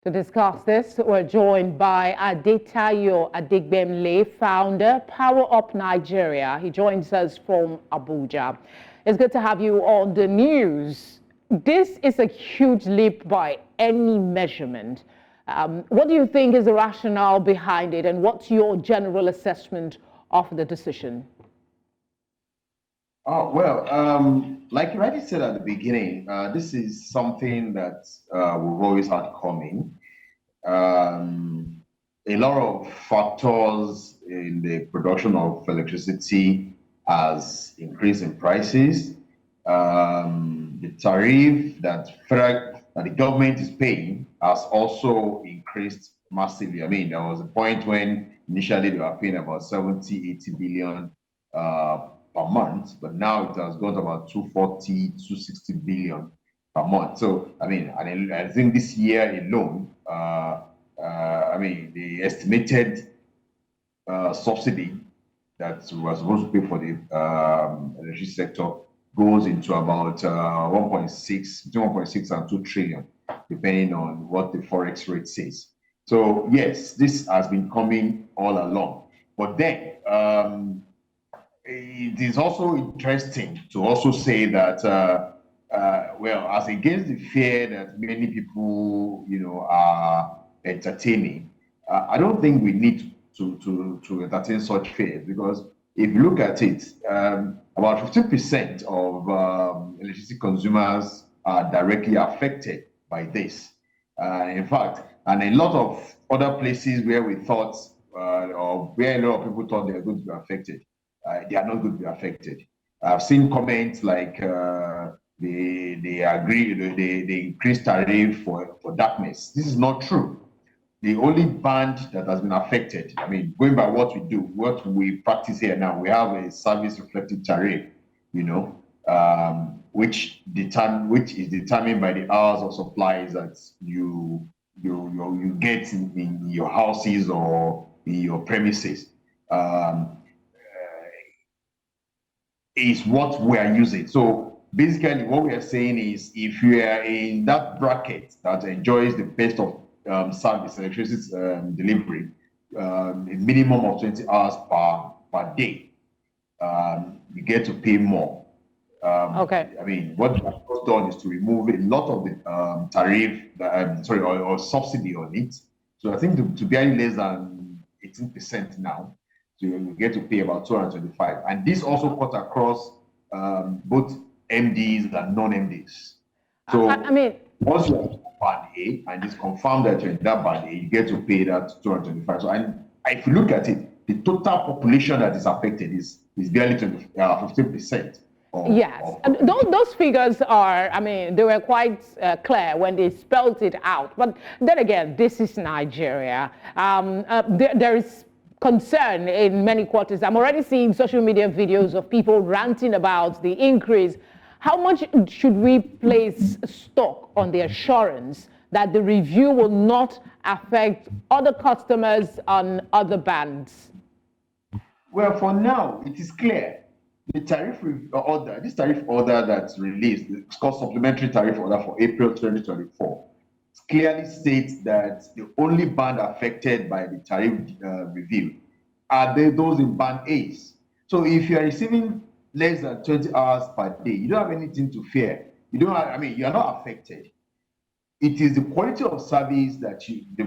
To discuss this, we're joined by Adetayo Adegbemle, founder, Power Up Nigeria. He joins us from Abuja. It's good to have you on the news. This is a huge leap by any measurement. What do you think is the rationale behind it, and what's your general assessment of the decision? Like you already said at the beginning, this is something that we've always had coming. A lot of factors in the production of electricity has increased in prices. The tariff that the government is paying has also increased massively. I mean, there was a point when initially they were paying about 70, 80 billion per month, but now it has gone to about 240, 260 billion per month. So, I mean, and I think this year alone, the estimated subsidy that we were supposed to pay for the electricity sector goes into about 1.6, between 1.6 and 2 trillion, depending on what the forex rate says. So, yes, this has been coming all along. But then, it is also interesting to also say that, as against the fear that many people, are entertaining, I don't think we need to entertain such fears, because if you look at it, about 15% of electricity consumers are directly affected by this. In fact, and a lot of other places where we thought, or where a lot of people thought they were going to be affected, they are not going to be affected. I've seen comments like they agree, they increased tariff for darkness. This is not true. The only band that has been affected, I mean, going by what we do, what we practice here now, we have a service reflective tariff, which is determined by the hours of supplies that you get in your houses or in your premises. Is what we are using. So basically what we are saying is, if you are in that bracket that enjoys the best of service, electricity delivery, a minimum of 20 hours per day, you get to pay more. Okay. I mean, what we have done is to remove a lot of the tariff, or subsidy on it. So I think to be any less than 18% now, so you get to pay about 225. And this also cut across both MDs and non-MDs. So once you are band A and it's confirmed that you're in that band A, you get to pay that 225. So, and if you look at it, the total population that is affected is barely 15%. Yes, those figures are, they were quite clear when they spelled it out. But then again, this is Nigeria. There is concern in many quarters. I'm already seeing social media videos of people ranting about the increase. How much should we place stock on the assurance that the review will not affect other customers on other bands? Well, for now, it is clear. The this tariff order that's released, it's called Supplementary Tariff Order for April 2024, clearly states that the only band affected by the tariff review are those in band A's. So if you are receiving less than 20 hours per day, you don't have anything to fear. You are not affected. It is the quality of service that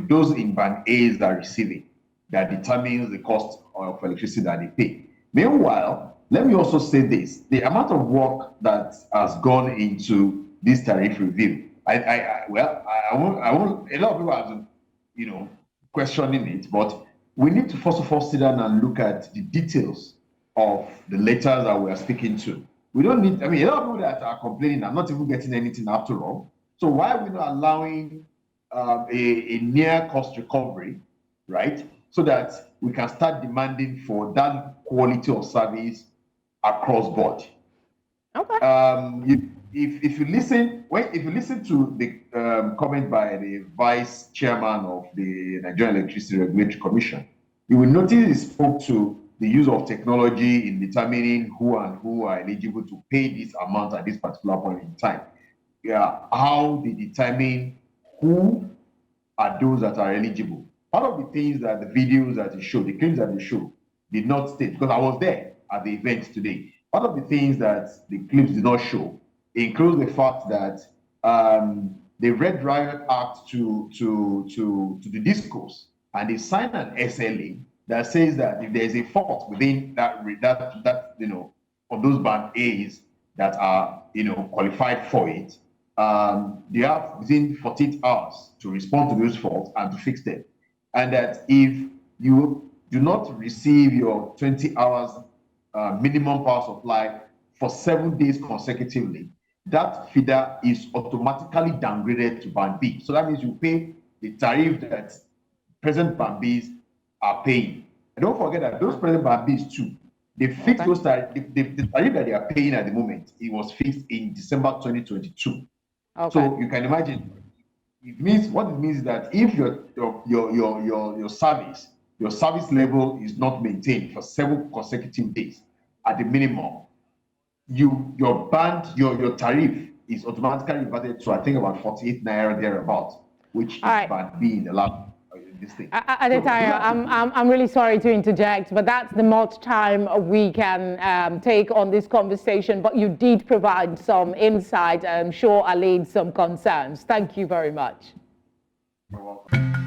those in band A's are receiving that determines the cost of electricity that they pay. Meanwhile, let me also say this: the amount of work that has gone into this tariff review. A lot of people have been, questioning it, but we need to first of all sit down and look at the details of the letters that we are speaking to. We don't need, a lot of people that are complaining are not even getting anything after all. So why are we not allowing a near cost recovery, right? So that we can start demanding for that quality of service across board. Okay. If you listen to the comment by the vice chairman of the Nigerian Electricity Regulatory Commission, you will notice he spoke to the use of technology in determining who are eligible to pay this amount at this particular point in time. Yeah, how they determine who are those that are eligible. Part of the things that the videos that they show, the claims that they show, did not state, because I was there at the event today. Part of the things that the clips did not show includes the fact that they Red Riot Act to the discourse, and they signed an SLA that says that if there is a fault within that of those band A's that are qualified for it, they have within 48 hours to respond to those faults and to fix them. And that if you do not receive your 20 hours minimum power supply for 7 days consecutively, that feeder is automatically downgraded to band B. So that means you pay the tariff that present band Bs are paying. And don't forget that those present band Bs too, they fixed those tariff, the tariff that they are paying at the moment, it was fixed in December 2022. So you can imagine, what it means is that if your service level is not maintained for 7 consecutive days at the minimum, your tariff is automatically reverted to, I think, about 48 naira thereabouts, which is band B in the last this thing. Adetayo, I'm really sorry to interject, but that's the most time we can take on this conversation. But you did provide some insight, and I'm sure allayed some concerns. Thank you very much. You're welcome.